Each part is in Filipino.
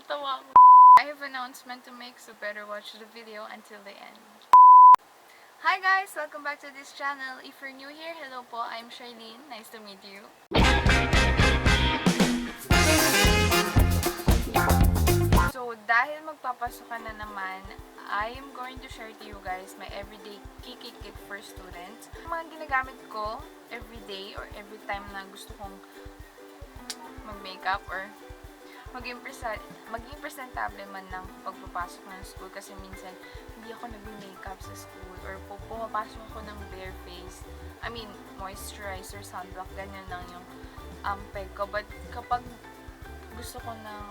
Tawa ko. I have an announcement to make, so better watch the video until the end. Hi guys! Welcome back to this channel. If you're new here, hello po. I'm Sharleen. Nice to meet you. So, dahil magpapasok ka na naman, I am going to share to you guys my everyday Kikay Kit for students. Mga ginagamit ko everyday or every time na gusto kong mag-makeup or maging presentable man lang pagpapasok ng school kasi minsan hindi ako nag-makeup sa school or pumapasok ako ng bare face. I mean, moisturizer, sunblock, ganyan lang yung peg ko. But kapag gusto ko ng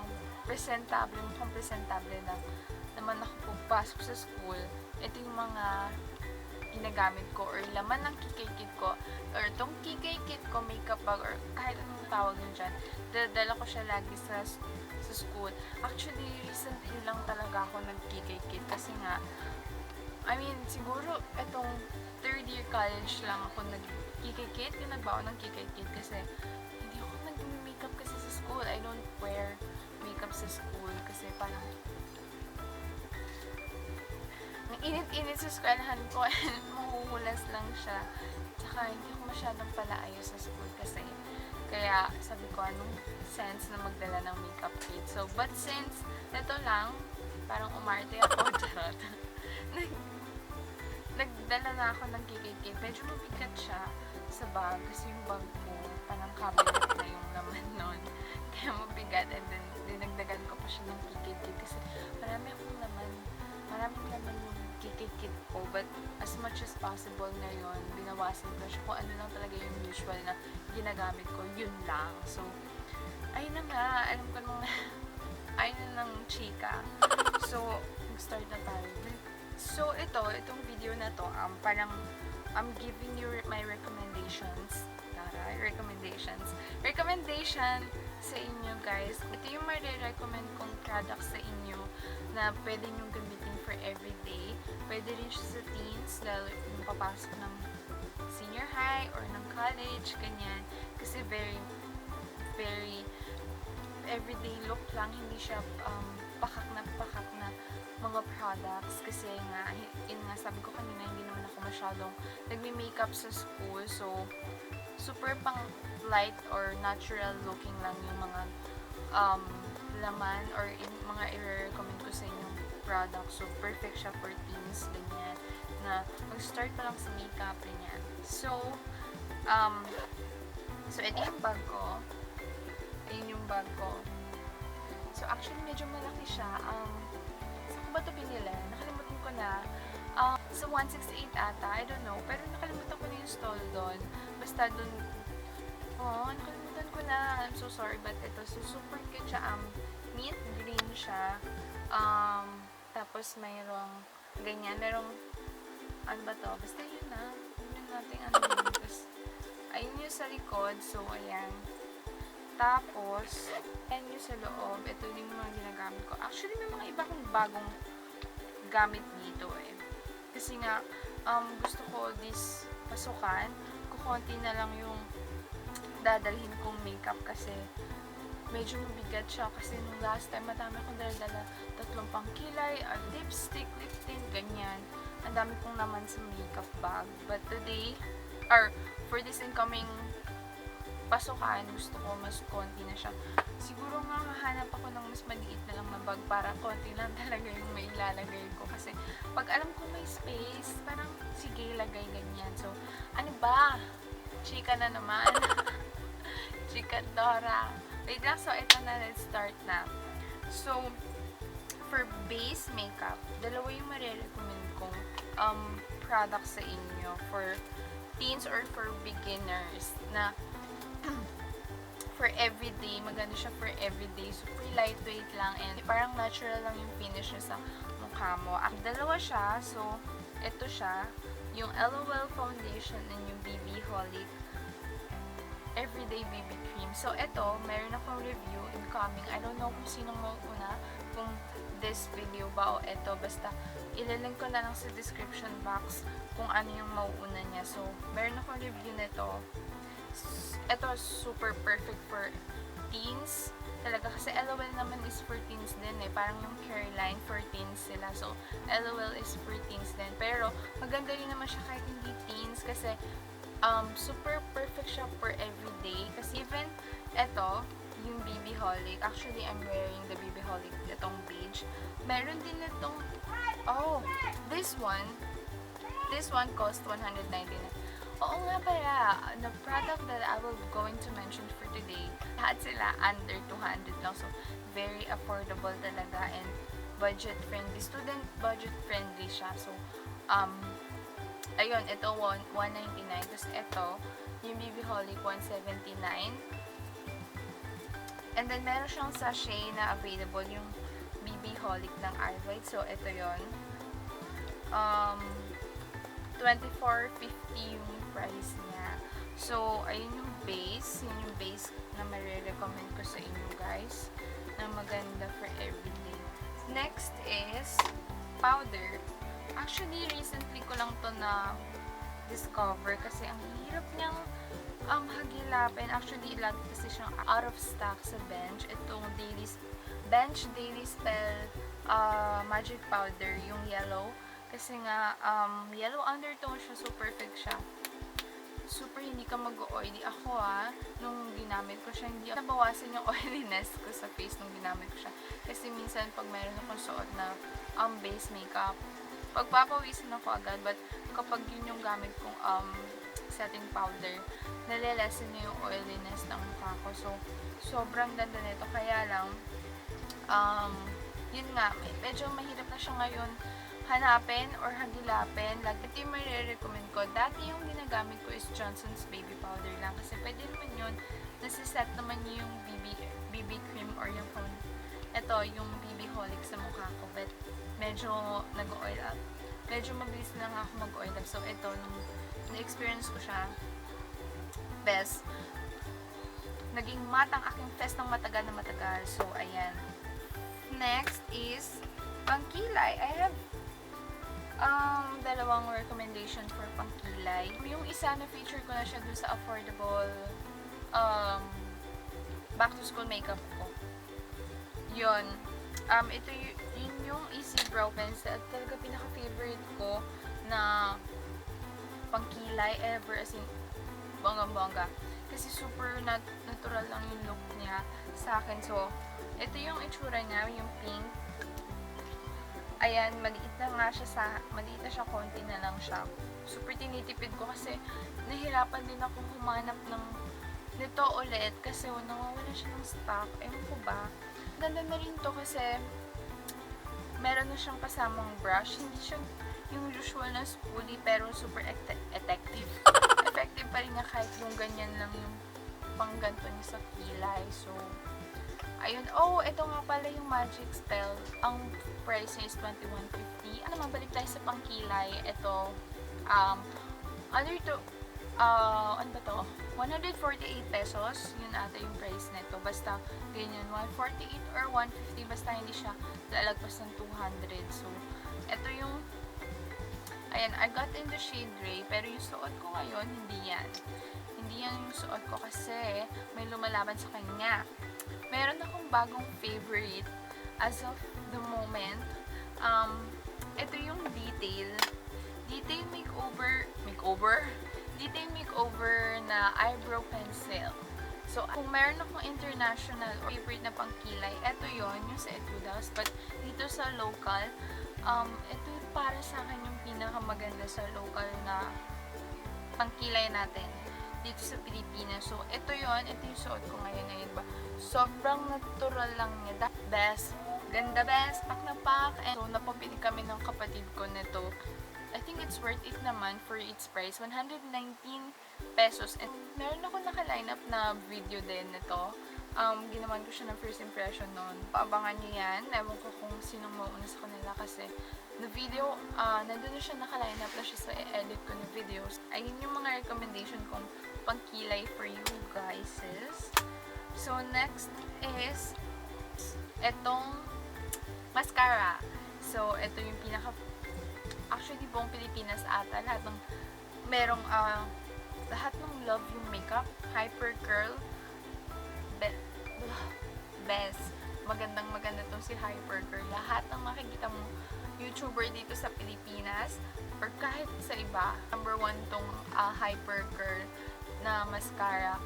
presentable, mukhang presentable na naman ako pagpasok sa school, ito yung mga ginagamit ko or laman ng Kikay Kit ko or itong Kikay Kit ko makeup bag or kahit anong tawag yun dyan, dala ko siya lagi sa school. Actually, recently lang talaga ako nag-Kikay Kit kasi nga, I mean, siguro itong third year college lang ako nag-Kikay Kit, yung nagbawa ng Kikay Kit kasi hindi ako nag-makeup kasi sa school. I don't wear makeup sa school kasi parang ang init-init sa eskwelahan ko and mahuhulas lang siya. Tsaka hindi ako masyadong palaayos sa school kasi kaya sabi ko anong sense na magdala ng makeup kit. So, but since ito lang, parang umarte ako, charot. Nagdala na ako ng Kikay Kit. Medyo mabigat siya sa bag kasi yung bag ko parang cabinet na yung laman nun. Kaya mabigat and then dinagdagan ko pa siya ng Kikay Kit kasi maraming laman yung Kikay Kit ko, but as much as possible ngayon, binawasan ko siya kung ano lang talaga yung usual na ginagamit ko, yun lang. So, ayun na nga, alam ko nung ayun na ng chika. So, nag-start na tayo. So, itong video na to, parang I'm giving you my recommendations. Recommendation sa inyo, guys. Ito yung marirecommend kong products sa inyo na pwede nyo gamitin for everyday. Pwede rin siya sa teens, lalo yung papasok ng senior high or ng college, ganyan. Kasi very everyday look lang, hindi siya pakak na mga products. Kasi nga, yun nga, sabi ko kanina, hindi naman ako masyadong nagme-makeup sa school. So, super pang light or natural looking lang yung mga laman or mga i-recommend ko sa inyong product. So, perfect siya for teens, ganyan, na mag-start pa lang sa makeup, ganyan. So, ito yung bag ko. Ayun yung bag ko. So, actually, medyo malaki siya. Saan ko ba ito binili? Nakalimutan ko na. Sa 168 ata, I don't know. Pero nakalimutan ko na yung stall doon. Basta doon, nakalimutan ko na. I'm so sorry, but ito, so super cute siya. Mint green siya. Tapos mayroong ganyan. Merong, ano ba to? Basta yun na. Yun natin yun. Tapos, ayun yung sa likod. So, ayan. Tapos, and yung sa loob, ito yung mga ginagamit ko. Actually, may mga iba kong bagong gamit dito eh. Kasi nga, gusto ko this pasukan. Kukunti na lang yung dadalhin kong makeup kasi medyo mabigat siya. Kasi nung last time, madami akong dala-dala 3 pang kilay, lipstick, lip tint, ganyan. Ang dami kong naman sa makeup bag. But today, or for this incoming pasukan, gusto ko mas konti na siya. Siguro nga hahanap ako ng mas maliit na lang na bag para konti lang talaga yung may ilalagay ko. Kasi pag alam ko may space, parang sige, lagay ganyan. So, ano ba? Chika na naman. Chika Dora. Wait lang, so ito na, let's start na. So, for base makeup, dalawa yung marirecommend kong product sa inyo for teens or for beginners na for everyday, maganda siya for everyday. Super lightweight lang and parang natural lang yung finish niya sa mukha mo. Dalawa siya, so ito siya, yung LOL foundation and yung BB Holic everyday BB cream. So ito, meron akong review incoming. I don't know kung sinong mauna, kung this video ba o ito, basta ilalink ko na lang sa description box kung ano yung mauuna niya. So, meron akong review nito. Ito, super perfect for teens talaga. Kasi LOL naman is for teens din eh. Parang yung Caroline, for teens sila. So, LOL is for teens din. Pero, maganda rin naman siya kahit hindi teens kasi super perfect siya for everyday. Kasi even, eto, yung BB Holic. Actually, I'm wearing the BB Holic, itong beige. Meron din itong, oh, this one cost 199. Oo nga pala, the product that I will going to mention for today, lahat sila under 200 lang. So, very affordable talaga and budget friendly. Student budget friendly siya. So, ayun, ito 199. Tapos ito, yung BB Holic 179. And then, meron siyang sachet na available, yung BB Holic ng Arvite. So, ito yun. 24.50 yung price niya. So, ayun yung base. Yun yung base na marirecommend ko sa inyo guys. Na maganda for everyday. Next is powder. Actually, recently ko lang to na discover kasi ang hirap niyang hagilapin. Actually, lagi kasi siyang out of stock sa Bench. Itong Bench Daily Spell Magic Powder, yung yellow. Kasi nga, yellow undertone siya, so perfect siya. Super hindi ka mag-oily. Ako nung ginamit ko siya, hindi nabawasan yung oiliness ko sa face nung ginamit ko siya. Kasi minsan, pag mayroon akong suot na base makeup, pagpapawisan ako agad, but kapag yun yung gamit kong setting powder, nalilesen niya yung oiliness ng mukha ko. So, sobrang ganda nito. Kaya lang, yun nga, medyo mahirap na siya ngayon hanapin or hagilapin. Ito yung marirecommend ko. Dati yung ginagamit ko is Johnson's Baby Powder lang. Kasi pwede naman yun. Nasiset naman yung BB cream or yung ito, yung BB Holic sa mukha ko. But medyo nag-oil up. Medyo mabilis lang ako mag-oil up. So, ito, nung na-experience ko siya, best. Naging matang aking fest ng matagal na matagal. So, ayan. Next is pangkilay. I have dalawang recommendation for pangkilay. Yung isa na feature ko na siya dun sa affordable back to school makeup ko. Yun. Ito yun yung Easy Brow Pencil. At talaga pinaka-favorite ko na pangkilay ever, as in bongga-bongga. Kasi super natural lang yung look niya sa akin. So, ito yung itsura niya, yung pink. Ayan, maliit na siya, konti na lang siya. Super tinitipid ko kasi nahirapan din ako humanap nito ulit kasi nawawala siya ng stock. Ewan ko ba? Ganda na rin to kasi meron na siyang kasamang brush. Hindi siya yung usual na spoolie pero super effective. Effective pa rin niya kahit yung ganyan lang yung pangganto niya sa kilay. So, ayun. Oh, ito nga pala yung Magic Spell. Ang price niya is 21.50. Ano, mabalik tayo sa pangkilay. Ito, ano ba to? 148 pesos. Yun ata yung price nito. Basta, ganyan, 148 or 150. Basta hindi siya lalagpas ng 200. So, ito yung, ayan, I got in the shade gray. Pero yung suot ko ngayon, hindi yan. Hindi yan yung suot ko kasi may lumalaban sa kanya. Meron akong bagong favorite as of the moment. Ito yung detail makeover na eyebrow pencil. So, kung meron akong international or favorite na pangkilay, ito yon yung sa Etudes. But dito sa local, ito para sa akin yung pinakamaganda sa local na pangkilay natin dito sa Pilipinas. So, ito yon, ito yung suot ko ngayon ba? Sobrang natural lang niya. Best. Ganda best. Pak na pak. And so, napabili kami ng kapatid ko nito. I think it's worth it naman for its price. 119 pesos. And meron ako naka-line up na video din nito. Ginawan ko siya ng first impression noon. Paabangan nyo yan. Ewan ko kung sinong mauna sa kanila kasi na video, nandun na siya naka-line up na siya sa edit ko na videos. Ayun yung mga recommendation kong pangkilay for you guys. So, next is etong mascara. So, ito yung actually, buong Pilipinas ata, lahat ng lahat ng love yung makeup, hyper curl, best. Maganda tong si Hypercurl. Lahat ng makikita mo YouTuber dito sa Pilipinas or kahit sa iba, number 1 tong Hypercurl na mascara.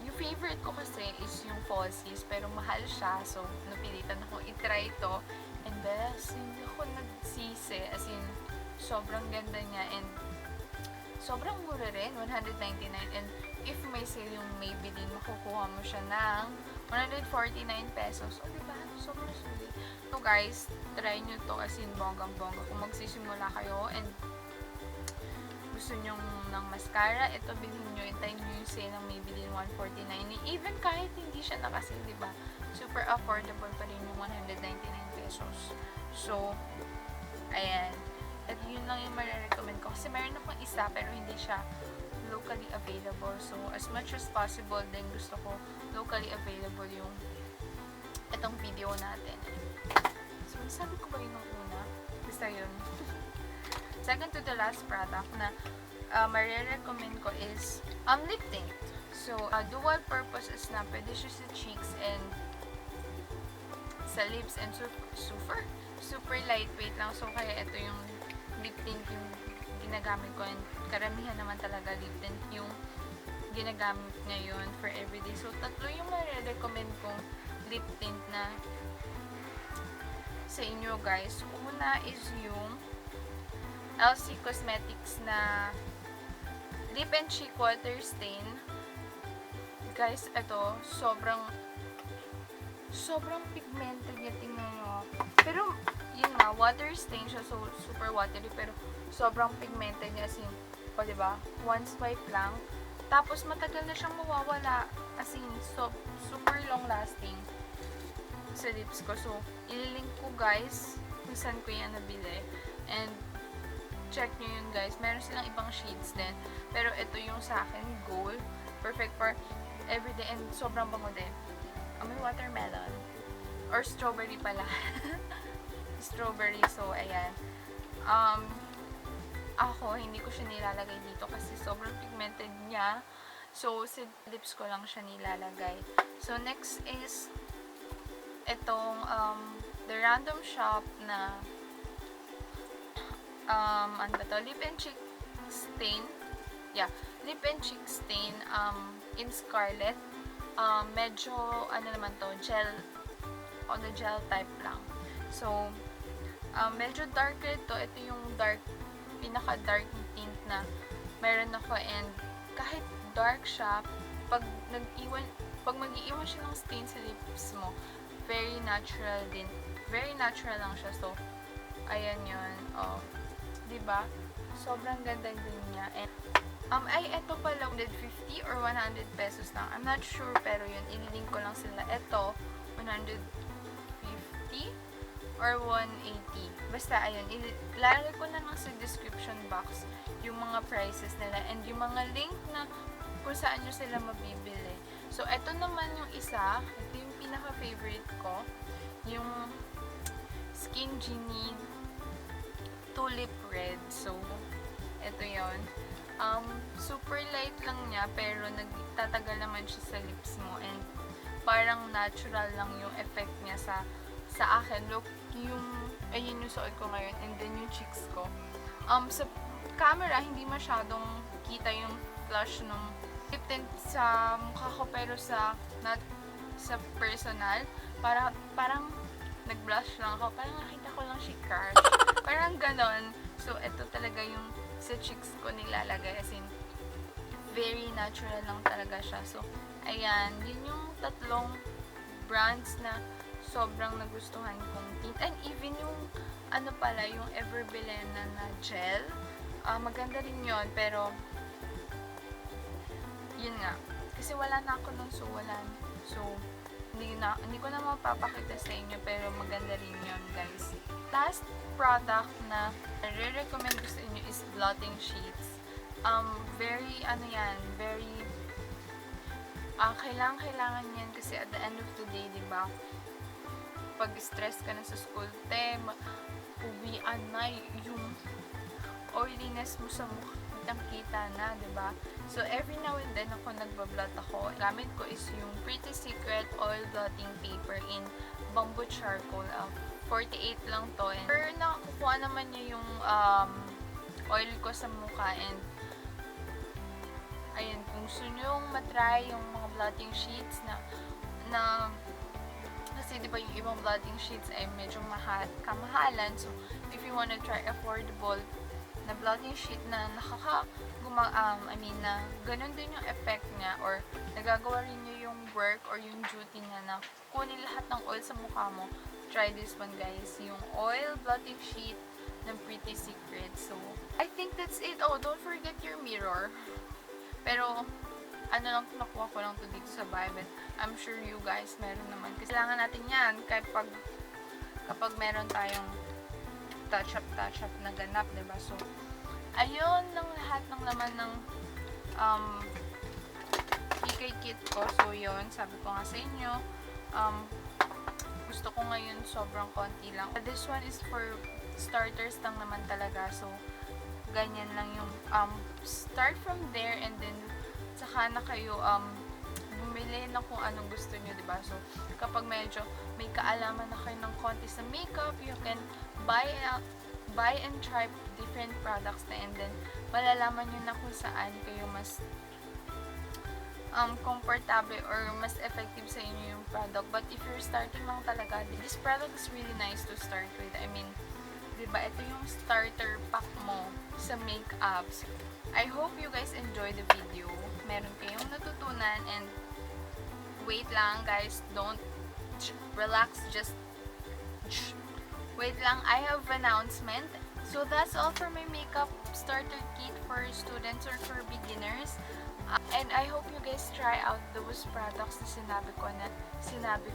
Yung favorite ko kasi is yung falsies, pero mahal siya, so napilitan ako i-try ito. And best, hindi ako nagsisi, as in, sobrang ganda niya, and sobrang mura rin, 199. And if may sale yung Maybelline, makukuha mo siya ng 149 pesos. O, diba? Sobrang sulit. So, guys, try nyo to, as in, bonggang-bongga. Kung magsisimula kayo and gusto nyo ng mascara, ito bilhin nyo, intay nyo yung sale ng Maybelline 149. Even kahit hindi siya nakasale, diba? Super affordable pa rin yung 199 pesos. So, ayan. At yun lang yung marirecommend ko. Kasi meron akong isa, pero hindi siya locally available. So, as much as possible, din gusto ko locally available yung itong video natin. So, sabi ko ba yun nung una? Basta yun. Second to the last product na marirecommend ko is lip tint. So, dual purpose is na pwede siya sa cheeks and sa lips, and super lightweight lang. So, kaya ito yung lip tint yung ginagamit ko, and karamihan naman talaga lip tint yung ginagamit ngayon for everyday. So, tatlo yung marirecommend kong lip tint na sa inyo, guys. Una is yung LC Cosmetics na Lip and Cheek Water Stain. Guys, ito, sobrang pigmented niya, tingnan nyo. Pero, yun nga, water stain siya, so super watery, pero sobrang pigmented niya, as in, o diba, one swipe lang, tapos matagal na siyang mawawala, as in, so, super long lasting sa lips ko. So, ililink ko, guys, kung saan ko yan nabili, and check nyo yun, guys. Meron silang ibang shades din, pero ito yung sa akin, gold, perfect for everyday, and sobrang bango din. May watermelon, or strawberry pala. Strawberry. So, ayan. Ako, hindi ko siya nilalagay dito kasi sobrang pigmented niya. So, sa lips ko lang siya nilalagay. So, next is itong The Random Shop na ano ba to? Lip and Cheek Stain. Yeah. Lip and Cheek Stain in Scarlet. Medyo, ano naman to, gel, on the gel type lang. So, medyo darker ito. Ito yung pinaka-dark tint na meron ako, and kahit dark siya, pag mag-iiwan siya ng stain sa lips mo, very natural din. Very natural lang siya. So, ayan yun. Oh, diba? Sobrang ganda din niya. And, ito pala, 150 or 100 pesos lang. I'm not sure, pero yun, ililink ko lang sila. Ito, 150 or 180. Basta, ayun, ilalagay ko na lang sa description box yung mga prices nila and yung mga link na kung saan nyo sila mabibili. So, ito naman yung isa. Ito yung pinaka-favorite ko. Yung Skin Genie Tulip Red. So, ito yon. Super light lang niya, pero nagtatagal naman siya sa lips mo, and parang natural lang yung effect niya sa akin. Look, ayun yung suot ko ngayon, and then yung cheeks ko. Sa camera, hindi masyadong kita yung flush ng lip tint sa mukha ko, pero sa personal, parang nag-blush lang ako. Parang nakita ko lang si crush. Parang ganon. So, ito talaga yung sa cheeks ko nilalagay. As in, very natural lang talaga siya. So, ayan. Yun yung tatlong brands na sobrang nagustuhan kong tint. And even yung, ano pala, yung Everbilena na gel. Maganda rin yun. Pero, yun nga. Kasi wala na ako nun. So, hindi ko na mapapakita sa inyo, pero maganda rin yun, guys. Last product na re-recommend ko sa inyo is blotting sheets. Very, kailangan yan kasi at the end of the day, diba, pag stress ka na sa school, uwian na yung oiliness mo sa mukha, kitang-kita na, diba? So, every now and then ako nagbablot ako. Gamit ko is yung Pretty Secret Oil Blot blotting paper in bamboo charcoal. 48 lang to. And nakakuha naman niya yung oil ko sa mukha. And ayun, kung gusto nyo matry yung mga blotting sheets na kasi di ba yung ibang blotting sheets ay medyo kamahalan. So, if you wanna try affordable na blotting sheet na na ganun din yung effect niya or nagagawa rin niyo yung work or yung duty niya na kunin lahat ng oil sa mukha mo, try this one guys. Yung oil blotting sheet ng Pretty Secret. So, I think that's it. Oh, don't forget your mirror. Pero, nakuha ko lang to dito sa bahay. But I'm sure you guys meron naman. Kasi kailangan natin yan kapag meron tayong touch-up na ganap, diba? So, ayun ng lahat ng laman ng Kikay Kit ko. So, yun. Sabi ko nga sa inyo, gusto ko ngayon sobrang konti lang. This one is for starters lang naman talaga. So, ganyan lang yung start from there and then saka na kayo bumili ng kung anong gusto nyo, diba? So, kapag medyo may kaalaman na kayo ng konti sa makeup, you can buy and try different products na and then malalaman nyo na kung saan kayo mas comfortable or mas effective sa inyo yung product. But if you're starting lang talaga, this product is really nice to start with. I mean, diba, ito yung starter pack mo sa makeups. I hope you guys enjoy the video. Meron kayong natutunan and wait lang guys, don't relax, just wait lang. I have announcement. So that's all for my makeup starter kit for students or for beginners. And I hope you guys try out those products na sinabi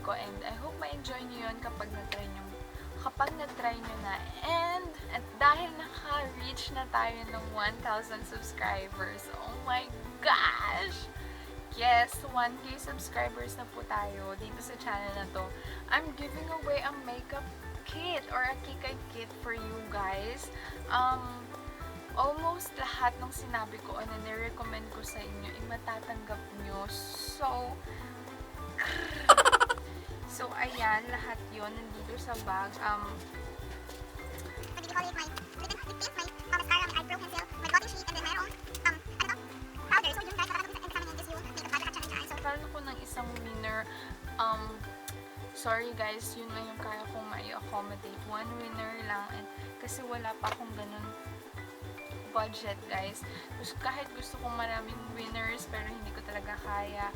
ko and I hope ma-enjoy nyo yun kapag na-try nyo na. And at dahil naka-reach na tayo ng 1,000 subscribers, oh my gosh! Yes, 1K subscribers na po tayo dito sa channel na to. I'm giving away a makeup kit or a Kikay Kit for you guys. Almost lahat ng sinabi ko o na nirecommend ko sa inyo ay matatanggap nyo. So, ayan, lahat yon nandito sa bag. What did you call it? My lip tint, my mascara, my eyebrow pencil, my blotting sheet, and then mayroong, powder. So, yun guys, kasama this yung makeup powder at challenge. So, karoon ko ng isang winner. Sorry guys, yun lang yung kaya kong mai-accommodate. One winner lang. And, kasi wala pa akong ganun budget guys. Kahit gusto kong maraming winners, pero hindi ko talaga kaya.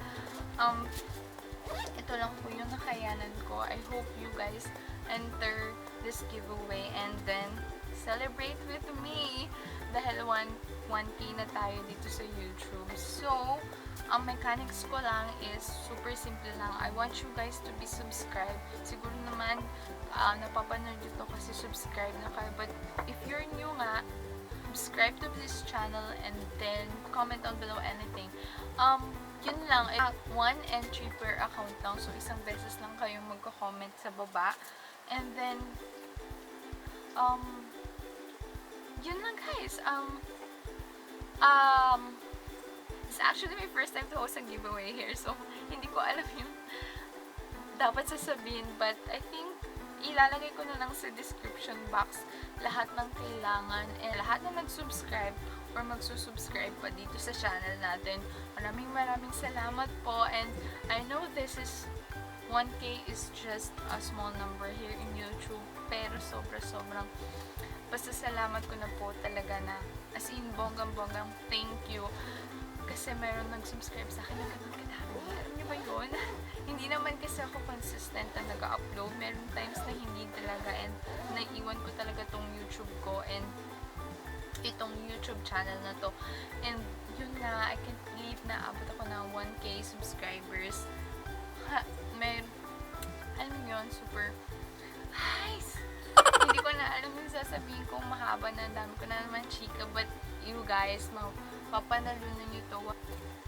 Ito lang po yung nakayanan ko. I hope you guys enter this giveaway and then celebrate with me dahil 1K na tayo dito sa YouTube. So, ang mechanics ko lang is super simple lang. I want you guys to be subscribed. Siguro naman napapanood dito kasi subscribe na kayo. But if you're new nga, subscribe to this channel and then comment down below anything. Yun lang, one entry per account lang. So, isang beses lang kayo magko-comment sa baba. And then, yun lang guys. It's actually my first time to host a giveaway here. So, hindi ko alam yung dapat sasabihin. But, I think, ilalagay ko na lang sa description box lahat ng kailangan and lahat na nag-subscribe or magsusubscribe pa dito sa channel natin. Maraming salamat po and I know this is 1K is just a small number here in YouTube pero sobrang pasasalamat ko na po talaga na as in bonggang thank you kasi meron nag-subscribe sa akin na ganun kadami. Alam niyo ba yun? Hindi naman kasi ako consistent na nag-upload. Meron times na hindi talaga and naiiwan ko talaga tong YouTube ko and itong YouTube channel na to. And yun na, I can't believe na abot ako ng 1K subscribers. Alam yun, super nice! Hindi ko na alam yung sasabihin ko mahaba na dami ko na naman chika but you guys, papanalunan nyo to.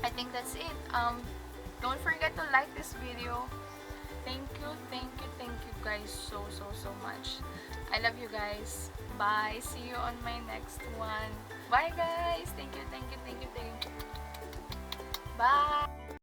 I think that's it. Don't forget to like this video. Thank you guys so much. I love you guys. Bye. See you on my next one. Bye guys. Thank you. Bye.